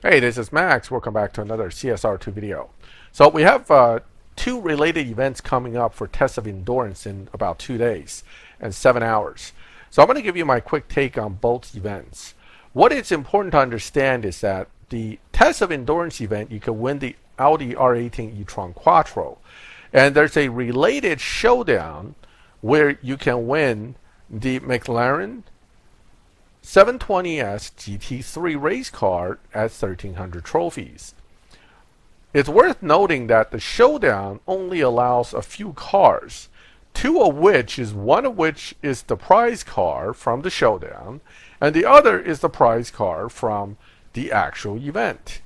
Hey, this is Max. Welcome back to another CSR2 video. So we have two related events coming up for Test of Endurance in about 2 days and 7 hours. So I'm going to give you my quick take on both events. What is important to understand is that the Test of Endurance event, you can win the Audi R18 e-tron Quattro. And there's a related showdown where you can win the McLaren 720S GT3 race car at 1,300 trophies. It's worth noting that the showdown only allows a few cars, one of which is the prize car from the showdown, and the other is the prize car from the actual event.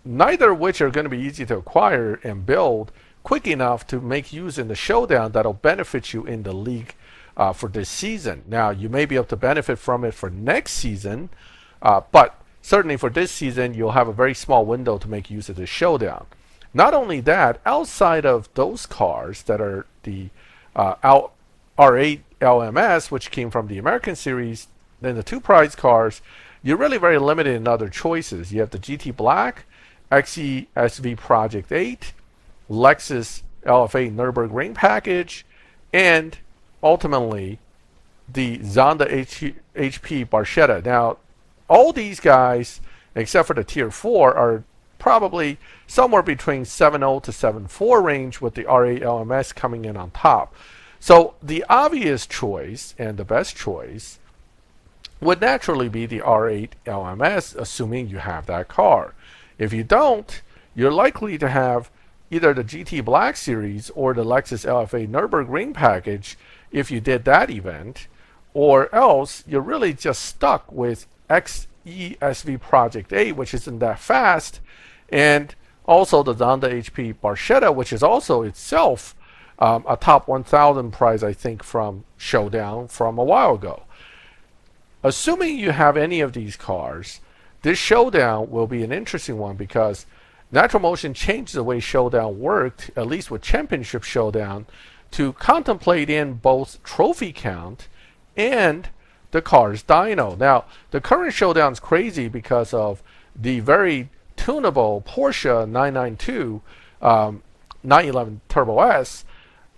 Neither of which are going to be easy to acquire and build quick enough to make use in the showdown that'll benefit you in the league for this season. Now, you may be able to benefit from it for next season, but certainly for this season, you'll have a very small window to make use of this showdown. Not only that, outside of those cars that are the R8 LMS, which came from the American series, then the two prize cars, you're really very limited in other choices. You have the GT Black, XE-SV Project 8, Lexus LFA Nürburgring package, and ultimately the Zonda HP Barchetta. Now, all these guys, except for the Tier 4, are probably somewhere between 7.0 to 7.4 range, with the R8 LMS coming in on top. So the obvious choice and the best choice would naturally be the R8 LMS, assuming you have that car. If you don't, you're likely to have either the GT Black Series or the Lexus LFA Nürburgring package if you did that event, or else you're really just stuck with XE-SV Project 8, which isn't that fast, and also the Zonda HP Barchetta, which is also itself a top 1000 prize, I think, from Showdown from a while ago. Assuming you have any of these cars, this Showdown will be an interesting one because Natural Motion changed the way Showdown worked, at least with Championship Showdown, to contemplate in both trophy count and the car's dyno. Now, the current Showdown is crazy because of the very tunable Porsche 992 911 Turbo S.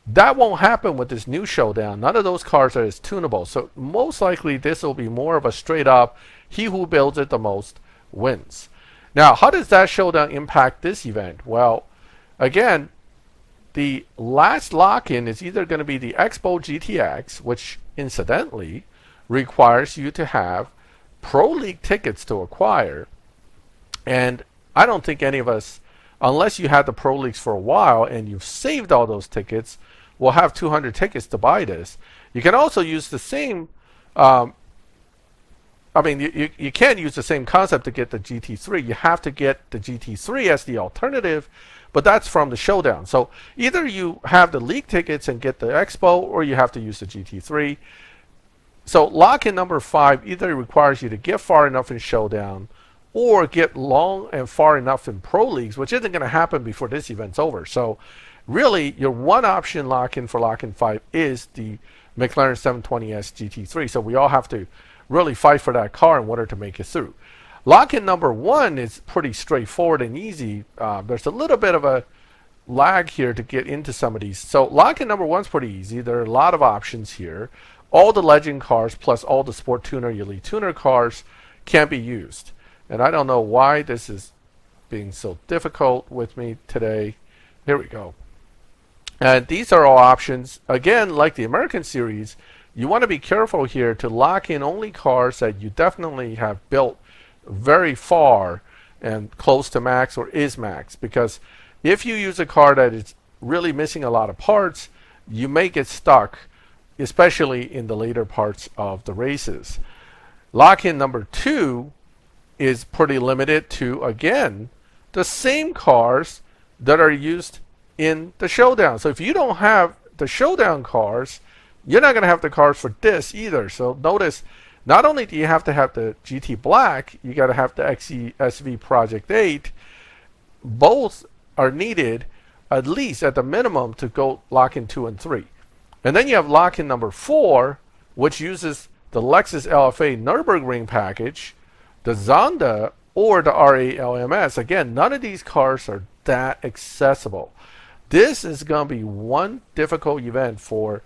That won't happen with this new Showdown. None of those cars are as tunable. So most likely this will be more of a straight up, he who builds it the most wins. Now, how does that Showdown impact this event? Well, again, the last lock-in is either going to be the Expo GTX, which incidentally requires you to have Pro League tickets to acquire. And I don't think any of us, unless you had the Pro Leagues for a while and you've saved all those tickets, will have 200 tickets to buy this. You can also use the same you can't use the same concept to get the GT3. You have to get the GT3 as the alternative, but that's from the Showdown. So either you have the league tickets and get the Expo, or you have to use the GT3. So lock-in number 5 either requires you to get far enough in Showdown or get long and far enough in Pro Leagues, which isn't going to happen before this event's over. So really, your one option lock-in for lock-in 5 is the McLaren 720S GT3. So we all have to really fight for that car in order to make it through. Lock-in number 1 is pretty straightforward and easy. There's a little bit of a lag here to get into some of these. So lock-in number 1 is pretty easy. There are a lot of options here. All the legend cars plus all the Sport Tuner, Elite Tuner cars can be used. And I don't know why this is being so difficult with me today. Here we go. And these are all options. Again, like the American series, you want to be careful here to lock in only cars that you definitely have built very far and close to max or is max. Because if you use a car that is really missing a lot of parts, you may get stuck, especially in the later parts of the races. Lock-in number 2 is pretty limited to, again, the same cars that are used in the Showdown. So if you don't have the Showdown cars, you're not going to have the cars for this either. So notice, not only do you have to have the GT Black, you got to have the XE-SV Project 8. Both are needed, at least at the minimum, to go lock-in 2 and 3. And then you have lock-in number 4, which uses the Lexus LFA Nürburgring package, the Zonda or the RALMS. Again, none of these cars are that accessible. This is going to be one difficult event for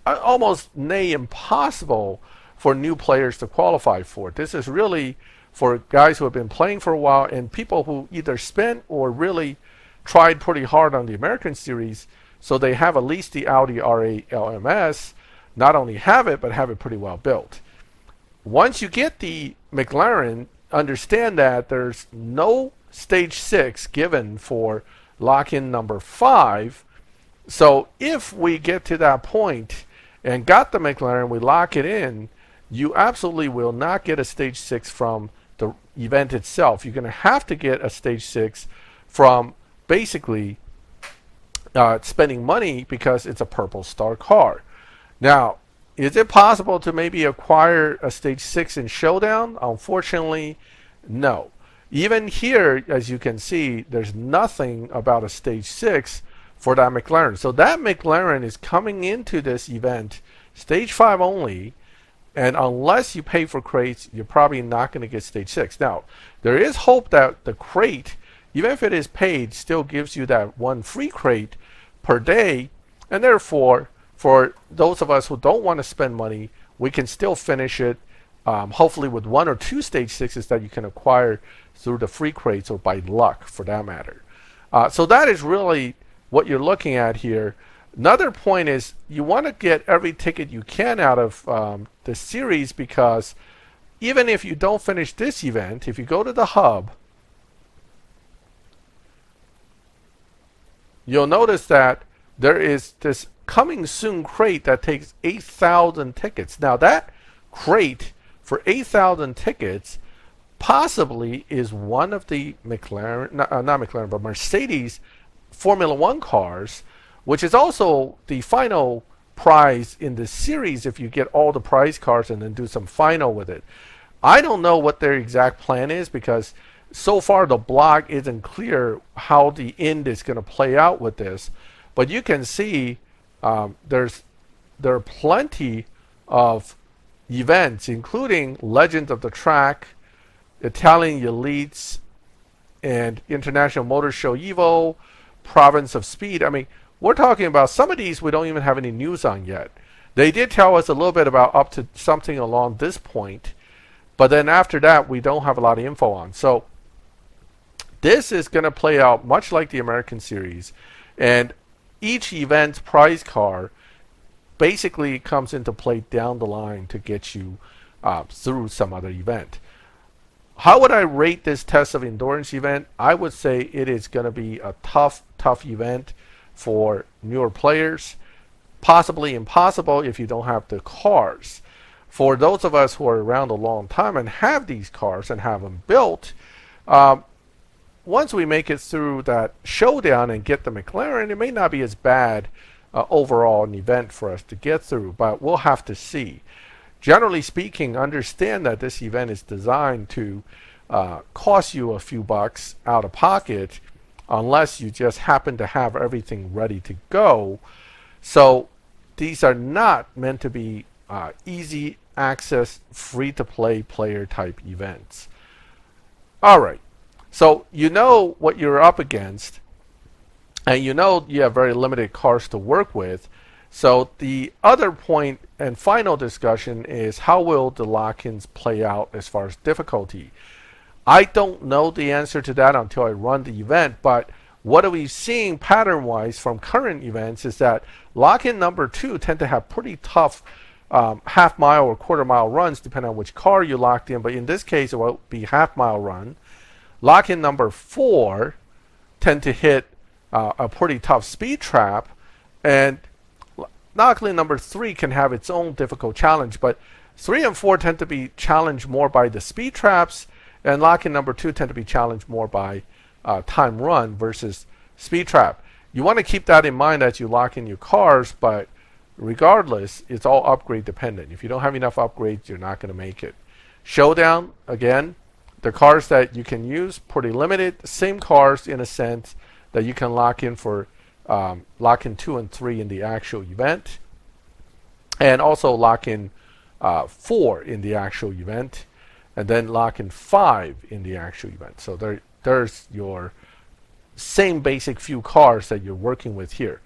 almost nay impossible for new players to qualify for. This is really for guys who have been playing for a while and people who either spent or really tried pretty hard on the American series, so they have at least the Audi RALMS, not only have it, but have it pretty well built. Once you get the McLaren, understand that there's no stage 6 given for lock-in number 5. So if we get to that point and got the McLaren, we lock it in, you absolutely will not get a stage 6 from the event itself. You're going to have to get a stage 6 from basically spending money because it's a purple star car. Now, is it possible to maybe acquire a stage 6 in Showdown? Unfortunately, no. Even here, as you can see, there's nothing about a stage 6 for that McLaren. So that McLaren is coming into this event stage 5 only, and unless you pay for crates, you're probably not going to get stage 6. Now, there is hope that the crate, even if it is paid, still gives you that one free crate per day, and therefore, for those of us who don't want to spend money, we can still finish it, hopefully with 1 or 2 stage 6s that you can acquire through the free crates or by luck, for that matter. So that is really what you're looking at here. Another point is you want to get every ticket you can out of the series, because even if you don't finish this event, if you go to the hub, you'll notice that there is this coming soon crate that takes 8,000 tickets. Now that crate for 8,000 tickets possibly is one of the McLaren, not McLaren, but Mercedes Formula One cars, which is also the final prize in this series if you get all the prize cars and then do some final with it. I don't know what their exact plan is, because so far the blog isn't clear how the end is going to play out with this. But you can see there are plenty of events, including Legends of the Track, Italian Elites, and International Motor Show Evo, Province of Speed. I mean, we're talking about some of these we don't even have any news on yet. They did tell us a little bit about up to something along this point, but then after that we don't have a lot of info on. So this is going to play out much like the American series, and each event prize car basically comes into play down the line to get you through some other event. How would I rate this Test of Endurance event? I would say it is going to be a tough event for newer players. Possibly impossible if you don't have the cars. For those of us who are around a long time and have these cars and have them built, once we make it through that showdown and get the McLaren, it may not be as bad overall an event for us to get through, but we'll have to see. Generally speaking, understand that this event is designed to cost you a few bucks out of pocket, unless you just happen to have everything ready to go. So these are not meant to be easy access, free-to-play player type events. All right, so you know what you're up against, and you know you have very limited cars to work with. So the other point and final discussion is, how will the lock-ins play out as far as difficulty? I don't know the answer to that until I run the event, but what are we seeing pattern-wise from current events is that lock-in number 2 tend to have pretty tough half-mile or quarter-mile runs, depending on which car you locked in, but in this case it will be half-mile run. Lock-in number 4 tend to hit a pretty tough speed trap, and lock-in number 3 can have its own difficult challenge, but 3 and 4 tend to be challenged more by the speed traps, and lock-in number 2 tend to be challenged more by time run versus speed trap. You want to keep that in mind as you lock in your cars, but regardless, it's all upgrade dependent. If you don't have enough upgrades, you're not going to make it. Showdown, again, the cars that you can use, pretty limited. Same cars in a sense that you can lock in for lock in 2 and 3 in the actual event, and also lock in 4 in the actual event. and then lock in 5 in the actual event. So there's your same basic few cars that you're working with here.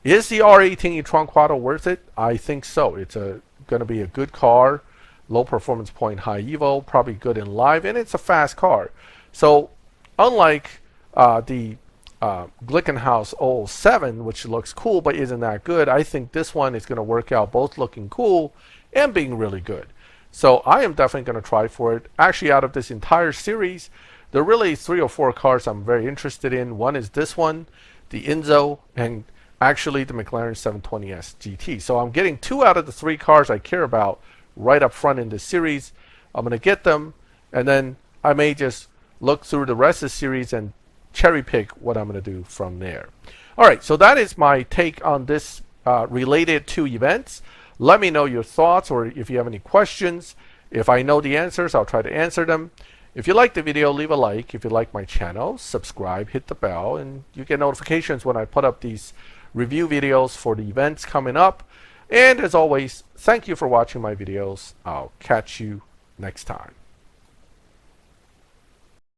Is the R18 e-tron Quattro worth it? I think so. It's going to be a good car, low performance point, high evo, probably good in live, and it's a fast car. So unlike the Glickenhaus 007, which looks cool but isn't that good, I think this one is going to work out both looking cool and being really good. So I am definitely going to try for it. Actually, out of this entire series, there are really 3 or 4 cars I'm very interested in. One is this one, the Enzo, and actually the McLaren 720S GT. So I'm getting 2 out of the 3 cars I care about right up front in this series. I'm going to get them, and then I may just look through the rest of the series and cherry pick what I'm going to do from there. All right, so that is my take on this related to events. Let me know your thoughts, or if you have any questions. If I know the answers, I'll try to answer them. If you like the video, leave a like. If you like my channel, subscribe, hit the bell, and you get notifications when I put up these review videos for the events coming up. And as always, thank you for watching my videos. I'll catch you next time.